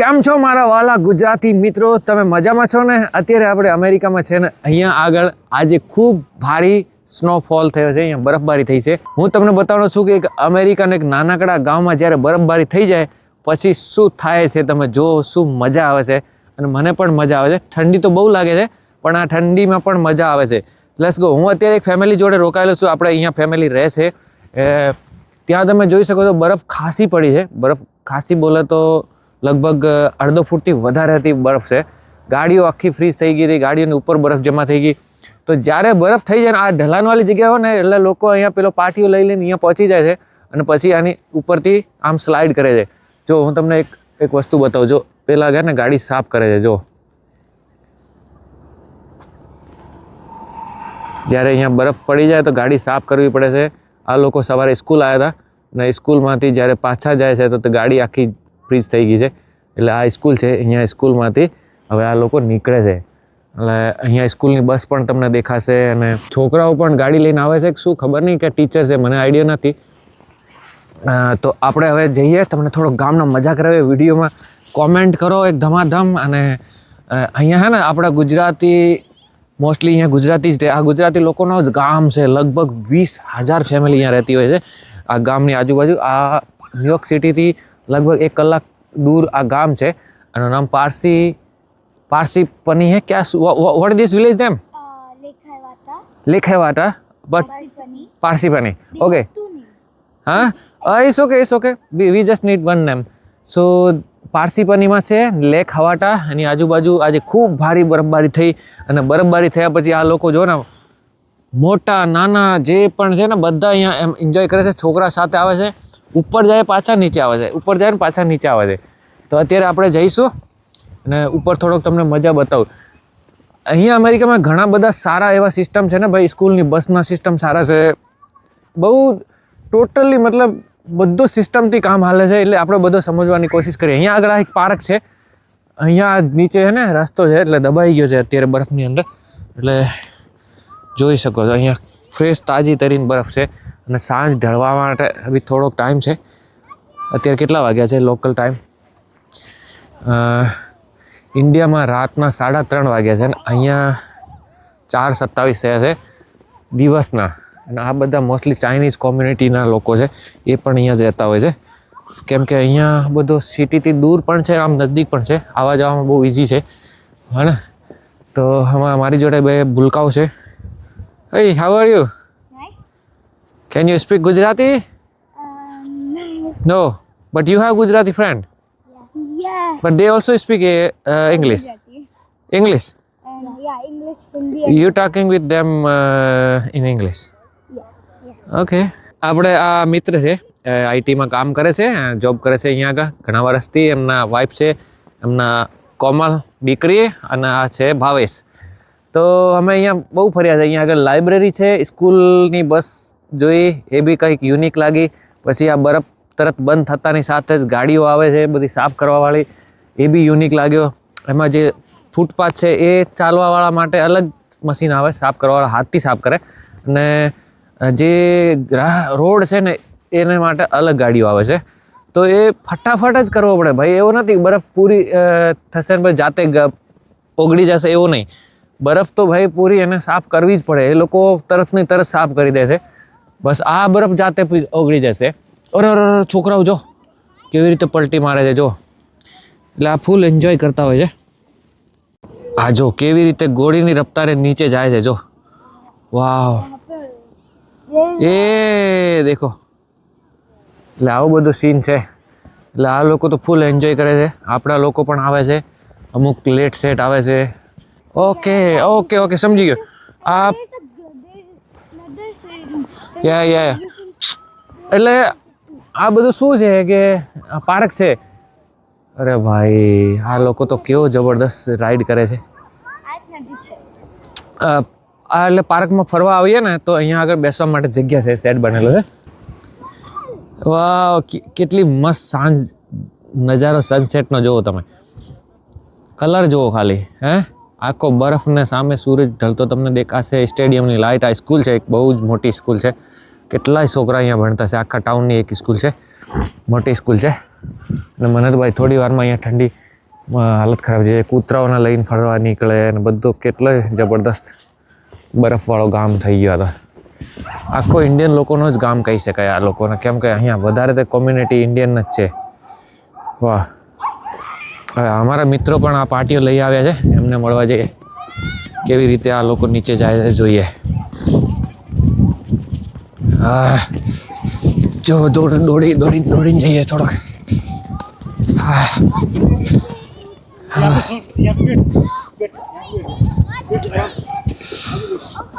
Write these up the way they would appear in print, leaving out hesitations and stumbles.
કેમ છો મારા વાલા ગુજરાતી મિત્રો, તમે મજામાં છો ને? અત્યારે આપણે અમેરિકામાં છે ને, અહીંયા આગળ આજે ખૂબ ભારી સ્નોફોલ થયો છે, અહીંયા બરફબારી થઈ છે. હું તમને બતાવવાનો છું કે એક અમેરિકાના એક નાનકડા ગામમાં જ્યારે બરફબારી થઈ જાય પછી શું થાય છે. તમે જો શું મજા આવે છે, અને મને પણ મજા આવે છે. ઠંડી તો બહુ લાગે છે, પણ આ ઠંડીમાં પણ મજા આવે છે. Let's go. હું અત્યારે એક ફેમિલી જોડે રોકાયેલો છું. આપણે અહીંયા ફેમિલી રહે છે. ત્યાં તમે જોઈ શકો છો બરફ ખાસી પડી છે. બરફ ખાસી બોલે તો લગભગ અડધો ફૂટથી વધારે હતી બરફ છે. ગાડીઓ આખી ફ્રીઝ થઈ ગઈ હતી, ગાડીઓની ઉપર બરફ જમા થઈ ગઈ. તો જ્યારે બરફ થઈ જાય ને, આ ઢલાનવાળી જગ્યા હોય ને, એટલે લોકો અહીંયા પેલો પાટીઓ લઈ લઈને અહીંયા પહોંચી જાય છે અને પછી આની ઉપરથી આમ સ્લાઇડ કરે છે. જો હું તમને એક વસ્તુ બતાવું. જો પેલા ગયા ને ગાડી સાફ કરે છે. જો જ્યારે અહીંયા બરફ પડી જાય તો ગાડી સાફ કરવી પડે છે. આ લોકો સવારે સ્કૂલ આવ્યા હતા અને સ્કૂલમાંથી જ્યારે પાછા જાય છે તો ગાડી આખી ફ્રીઝ થઈ ગઈ છે. એટલે આ સ્કૂલ છે, અહીંયા સ્કૂલમાંથી હવે આ લોકો નીકળે છે. એટલે અહીંયા સ્કૂલની બસ પણ તમને દેખાશે અને છોકરાઓ પણ ગાડી લઈને આવે છે. શું ખબર નહીં કે ટીચર છે, મને આઈડિયા નથી. તો આપણે હવે જઈએ, તમને થોડો ગામનો મજા કરાવીએ. વિડીયોમાં કોમેન્ટ કરો એક ધમાધમ. અને અહીંયા છે ને આપણા ગુજરાતી, મોસ્ટલી અહીંયા ગુજરાતી જ રહે. આ ગુજરાતી લોકોનો જ ગામ છે. લગભગ 20,000 ફેમિલી અહીંયા રહેતી હોય છે આ ગામની આજુબાજુ. આ ન્યુયોર્ક સિટીથી લગભગ 1 કલાક દૂર આ ગામ છે. આનું નામ પારસીપની है. क्या what this village name? Lekhavata but Parsipani. Okay, हाँ, it's okay. We just need one name. So પારસીપનીમાં છે લેખાવાટા. એની આજુબાજુ આજે ખૂબ ભારી બરફબારી થઈ અને બરફબારી થયા પછી આ લોકો જો ને, મોટા નાના જે પણ છે ને, બધા અહીંયા એમ એન્જોય કરે છે. છોકરા સાથે આવે છે, ઉપર જાય પાછા નીચે આવે છે, ઉપર જાય ને પાછા નીચે આવે છે. તો અત્યારે આપણે જઈશું અને ઉપર થોડોક તમને મજા બતાવું. અહીંયા અમેરિકામાં ઘણા બધા સારા એવા સિસ્ટમ છે ને ભાઈ. સ્કૂલની બસના સિસ્ટમ સારા છે, બહુ ટોટલી મતલબ બધું સિસ્ટમથી કામ હાલે છે. એટલે આપણે બધું સમજવાની કોશિશ કરીએ. અહીંયા આગળ એક પાર્ક છે, અહીંયા નીચે છે ને રસ્તો છે, એટલે દબાઈ ગયો છે અત્યારે બરફની અંદર. એટલે જોઈ શકો છો અહીંયા ફ્રેશ તાજી તરીને બરફ છે. અને સાંજ ઢળવા માટે હજી થોડોક ટાઈમ છે. અત્યારે કેટલા વાગ્યા છે લોકલ ટાઈમ? ઇન્ડિયામાં રાતના 3:30 વાગ્યા છે. અને અહીંયા 4:27 થયા છે દિવસના. અને આ બધા મોસ્ટલી ચાઇનીઝ કોમ્યુનિટીના લોકો છે, એ પણ અહીંયા જ રહેતા હોય છે. કેમ કે અહીંયા બધો સિટીથી દૂર પણ છે, આમ નજદીક પણ છે. આવવા જવામાં બહુ ઇઝી છે, હા ને? તો હમણાં મારી જોડે બે ભૂલકાઓ છે. Hey, how are you? Nice. Can you speak Gujarati? No, but you have Gujarati friend. Yeah. But they also speak English. Gujarati. English. Yeah, English, Hindi. You talking with them in English? Yeah. Okay. આપણે આ મિત્ર છે, આઈટીમાં કામ કરે છે, job કરે છે અહીંયા આગળ ઘણા વર્ષથી. એમના વાઈફ છે, એમના કોમલ દીકરી, અને આ છે ભાવેશ. તો અમે અહીંયા બહુ ફર્યા છે. અહીંયા આગળ લાઇબ્રેરી છે, સ્કૂલની બસ જોઈ, એ બી કંઈક યુનિક લાગી. પછી આ બરફ તરત બંધ થતાની સાથે જ ગાડીઓ આવે છે બધી સાફ કરવાવાળી, એ બી યુનિક લાગ્યો. એમાં જે ફૂટપાથ છે એ ચાલવાવાળા માટે અલગ મશીન આવે, સાફ કરવાવાળા હાથથી સાફ કરે. અને જે રોડ છે ને એને માટે અલગ ગાડીઓ આવે છે. તો એ ફટાફટ જ કરવો પડે ભાઈ. એવું નથી બરફ પૂરી થશે ને ભાઈ જાતે ઓગળી જશે, એવું નહીં. બરફ તો ભાઈ પૂરી એને સાફ કરવી જ પડે. એ લોકો તરત ને તરત સાફ કરી દે છે. બસ આ બરફ જાતે ઓગળી જશે. અરે છોકરાઓ જો કેવી રીતે પલટી મારે છે, જો. એટલે આ ફૂલ એન્જોય કરતા હોય છે. આ જો કેવી રીતે ગોળીની રફતારે નીચે જાય છે, જો. વાવ, એ દેખો. એટલે આવું બધું સીન છે. એટલે આ લોકો તો ફૂલ એન્જોય કરે છે. આપણા લોકો પણ આવે છે, અમુક લેટ સેટ આવે છે. ઓકે, સમજી ગયો. આ યા એટલે આ બધું શું છે કે આ પાર્ક છે. અરે ભાઈ, આ લોકો તો કેવો જબરદસ્ત રાઈડ કરે છે. આ એટલે પાર્કમાં ફરવા આવીએ ને તો અહીંયા આગળ બેસવા માટે જગ્યા છે, સેટ બનેલો છે. વાહ, કેટલી મસ્ત સાંજ નજારો સનસેટનો જુઓ તમે. કલર જુઓ ખાલી, હે? આખો બરફ ને સામે સૂરજ ઢળતો તમને દેખાશે. સ્ટેડિયમની લાઇટ. આ સ્કૂલ છે, એક બહુ જ મોટી સ્કૂલ છે. કેટલાય છોકરા અહીંયા ભણતા છે. આખા ટાઉનની એક સ્કૂલ છે, મોટી સ્કૂલ છે. અને મને તો ભાઈ થોડી વારમાં અહીંયા ઠંડી હાલત ખરાબ છે. કૂતરાઓને લઈને ફરવા નીકળે અને બધું કેટલો જબરદસ્ત બરફવાળો ગામ થઈ ગયો હતો. આખો ઇન્ડિયન લોકોનો જ ગામ કહી શકાય આ લોકોને, કેમ કે અહીંયા વધારે તે કોમ્યુનિટી ઇન્ડિયન જ છે. વાહ. હવે અમારા મિત્રો પણ આ પાર્ટીઓ લઈ આવ્યા છે, એમને મળવા જઈએ. કેવી રીતે આ લોકો નીચે જાય છે જોઈએ. હા, જો દોડીને જઈએ થોડોક. હા,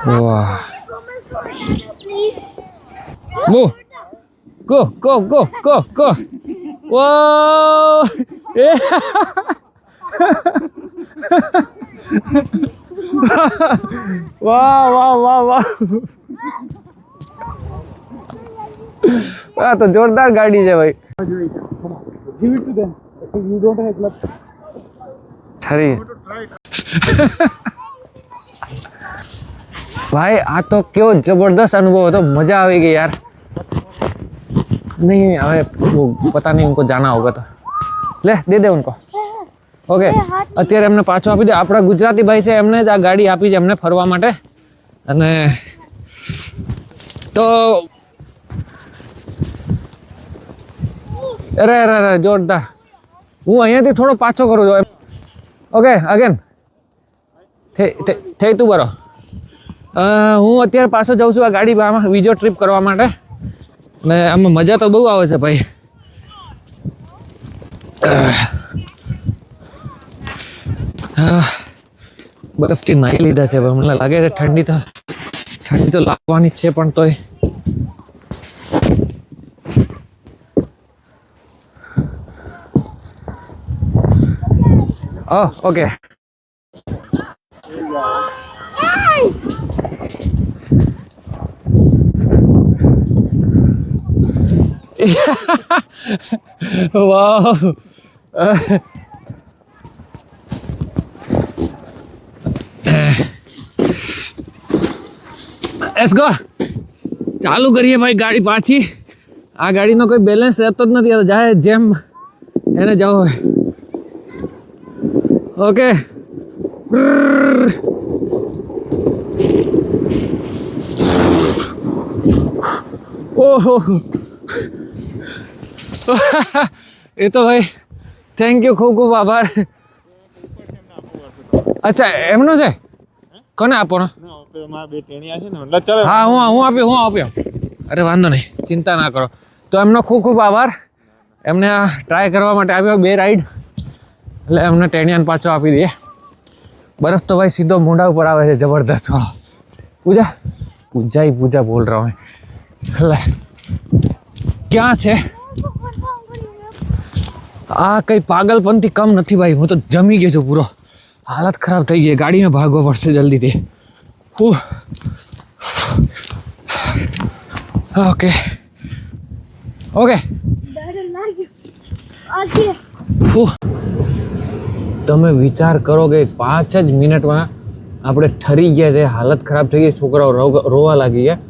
વાહ. Go. Whoa. Yeah. wow. આ તો જોરદાર ગાડી છે ભાઈ. Give it to them. Because you don't have club. ઠરી भाई आ तो क्यों जबरदस्त अनुभव હતો, मजा આવી ગઈ यार. नहीं હવે वो पता नहीं उनको जाना होगा तो ले दे उनको. ओके, અત્યારે એમને પાછો આપી દે. આપણા ગુજરાતી ભાઈ છે, એમને જ આ ગાડી આપી છે એમને ફરવા માટે. અને તો અરે જોરદાર. હું અહીંયાથી થોડો પાછો કરું છું. ઓકે અગેન થઈ તું બરો. હું અત્યારે પાછો જાઉં છું આ ગાડીમાં બીજો ટ્રીપ કરવા માટે. ને આમાં મજા તો બહુ આવે છે ભાઈ. બરફથી નાહી લીધા છે. મને લાગે છે ઠંડી તો લાગવાની જ છે, પણ તોય ઓકે. વાહ. Let's go. ચાલુ કરીએ ભાઈ ગાડી પાછી. આ ગાડીનો કોઈ બેલેન્સ રહેતો જ નથી. જાય જેમ એને જવો હોય. ઓકે. ઓહો. એ તો ભાઈ થેન્ક યુ, ખૂબ ખૂબ આભાર. અચ્છા એમનો છે, કોને આપવાનો? હા હું આપ્યો. અરે વાંધો નહીં, ચિંતા ના કરો. તો એમનો ખૂબ ખૂબ આભાર. એમને આ ટ્રાય કરવા માટે આવ્યો 2 રાઈડ, એટલે એમને ટેણિયાન પાછો આપી દઈએ. બરફ તો ભાઈ સીધો મોઢા ઉપર આવે છે, જબરદસ્ત વાળો. પૂજા બોલ રહા હું. એટલે ક્યાં છે આ? કઈ પાગલપનથી કમ નથી ભાઈ. હું તો જમી ગયો છું પૂરો. હાલત ખરાબ થઈ ગઈ. ગાડીમાં ભાગવા પડશે જલ્દીથી. ઓકે. તમે વિચાર કરો કે 5 જ મિનિટમાં આપણે ઠરી ગયા છે, હાલત ખરાબ થઈ ગઈ, છોકરાઓ રોવા લાગી ગયા.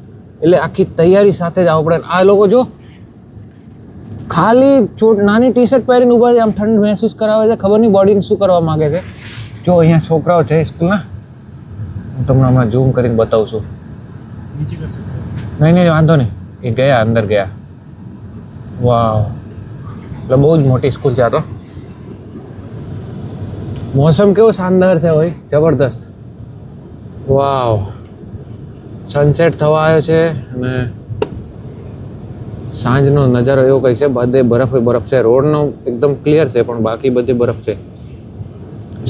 એટલે આખી તૈયારી સાથે જ આવવું પડે. આ લોકો જો ખાલી નાની ટી શર્ટ પહેરીને ઊભા છે, આમ ઠંડ મહેસૂસ કરાવે છે. ખબર નહીં બોડીને શું કરવા માગે છે. જો અહીંયા છોકરાઓ છે સ્કૂલના, હું તમને હમણાં ઝૂમ કરીને બતાવું છું. નહીં વાંધો નહીં, એ ગયા અંદર ગયા. વાવ, એટલે બહુ જ મોટી સ્કૂલ છે આ તો. મોસમ કેવો શાનદાર છે ભાઈ, જબરદસ્ત. વાવ, સનસેટ થવા આવ્યો છે અને સાંજનો નજારો એવો કંઈક છે. બધે બરફ છે. રોડનો એકદમ ક્લિયર છે, પણ બાકી બધી બરફ છે.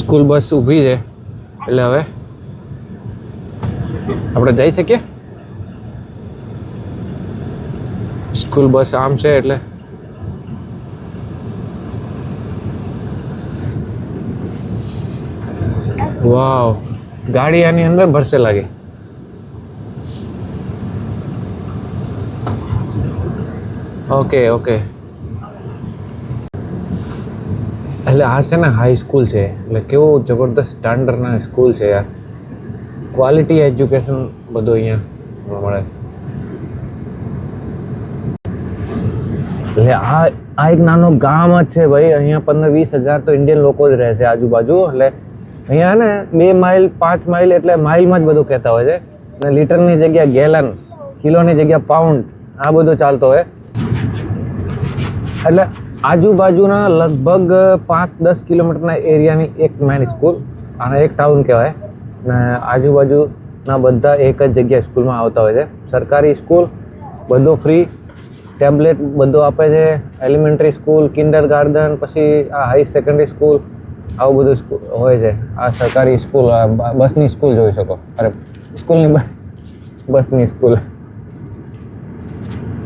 સ્કૂલ બસ ઊભી છે, એટલે હવે આપણે જઈ શકીએ. સ્કૂલ બસ આમ છે એટલે વાવ, ગાડી આની અંદર ભરશે લાગે. ઓકે એટલે આ છે ને હાઈ સ્કૂલ છે, એટલે કેવું જબરદસ્ત સ્ટાન્ડર્ડના સ્કૂલ છે યાર. ક્વોલિટી એજ્યુકેશન બધું અહીંયા મળે. એટલે આ આ એક નાનું ગામ જ છે ભાઈ. અહીંયા 15-20 હજાર તો ઇન્ડિયન લોકો જ રહે છે આજુબાજુ. એટલે અહીંયા ને 2 માઇલ 5 માઇલ એટલે માઇલમાં જ બધું કહેતા હોય છે. અને લીટરની જગ્યા ગેલન, કિલોની જગ્યા પાઉન્ડ, આ બધું ચાલતો હોય. એટલે આજુબાજુના લગભગ 5-10 કિલોમીટરના એરિયાની એક મેન સ્કૂલ અને એક ટાઉન કહેવાય. અને આજુબાજુના બધા એક જ જગ્યાએ સ્કૂલમાં આવતા હોય છે. સરકારી સ્કૂલ, બધું ફ્રી, ટેબ્લેટ બધું આપે છે. એલિમેન્ટરી સ્કૂલ, કિન્ડર ગાર્ડન, પછી આ હાઈ સેકન્ડરી સ્કૂલ, આવું બધું હોય છે. આ સરકારી સ્કૂલ, બસની સ્કૂલ જોઈ શકો. અરે સ્કૂલની બસની સ્કૂલ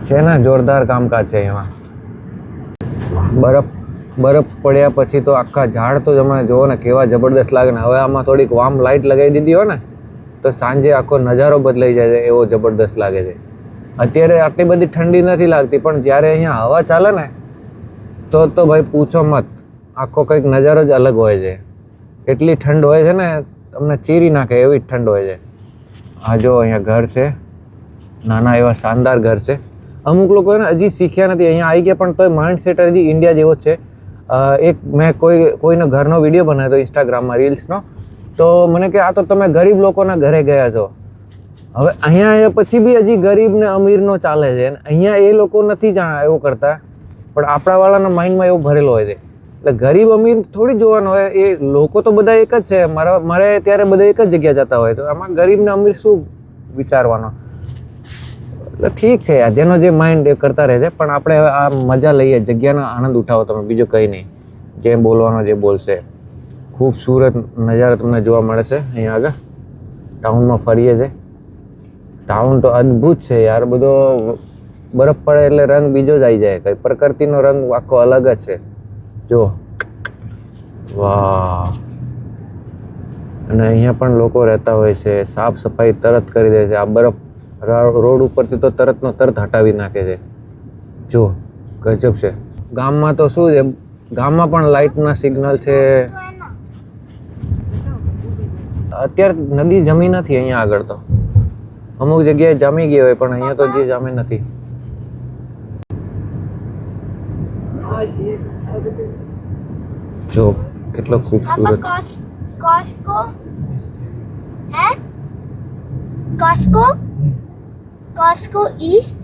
છે ને. જોરદાર કામકાજ છે એમાં. બરફ પડ્યા પછી તો આખા ઝાડ તો તમે જુઓ ને કેવા જબરદસ્ત લાગે ને. હવે આમાં થોડીક વાર્મ લાઇટ લગાવી દીધી હોય ને તો સાંજે આખો નજારો બદલાઈ જાય છે, એવો જબરદસ્ત લાગે છે. અત્યારે આટલી બધી ઠંડી નથી લાગતી, પણ જ્યારે અહીંયા હવા ચાલે ને તો ભાઈ પૂછો મત, આખો કંઈક નજારો જ અલગ હોય છે. એટલી ઠંડ હોય છે ને, તમને ચીરી નાખે એવી જ ઠંડ હોય છે. આ જો અહીંયા ઘર છે, નાના એવા શાનદાર ઘર છે. અમુક લોકો એને હજી શીખ્યા નથી, અહીંયા આવી ગયા પણ તોય માઇન્ડ સેટ હજી ઇન્ડિયા જેવો જ છે. એક મેં કોઈનો ઘરનો વિડીયો બનાવ્યો હતો ઇન્સ્ટાગ્રામમાં, રીલ્સનો. તો મને કે આ તો તમે ગરીબ લોકોના ઘરે ગયા છો. હવે અહીંયા પછી બી હજી ગરીબ ને અમીરનો ચાલે છે. અહીંયા એ લોકો નથી એવું કરતા, પણ આપણાવાળાના માઇન્ડમાં એવું ભરેલું હોય છે. એટલે ગરીબ અમીર થોડી જોવાનું હોય, એ લોકો તો બધા એક જ છે. મારે ત્યારે બધા એક જ જગ્યા જતા હોય, તો આમાં ગરીબ ને અમીર શું વિચારવાનો. એટલે ઠીક છે યાર, જેનો જે માઇન્ડ એ કરતા રહે છે. પણ આપણે આ મજા લઈએ, જગ્યાનો આનંદ ઉઠાવો તમે, બીજું કંઈ નહીં. જે બોલવાનો જે બોલશે. ખૂબસૂરત નજારો તમને જોવા મળે છે અહીંયા આગળ. ટાઉનમાં ફરીએ છે. ટાઉન તો અદ્ભુત છે યાર. બધો બરફ પડે એટલે રંગ બીજો જ આવી જાય. કંઈ પ્રકૃતિનો રંગ આખો અલગ જ છે. જો વાહ. અને અહીંયા પણ લોકો રહેતા હોય છે. સાફ સફાઈ તરત કરી દે છે. આ બરફ રોડ ઉપરથી તો તરતનો તરત હટાવી નાખે છે. જો ગજબ છે. ગામમાં તો શું છે, ગામમાં પણ લાઇટના સિગ્નલ છે. અત્યારે નદી જમી નથી અહીંયા આગળ. તો અમુક જગ્યાએ જામી ગઈ હોય, પણ અહીંયા તો જે જામી નથી. જો કેટલો ખૂબસૂરત. Costco है? Costco East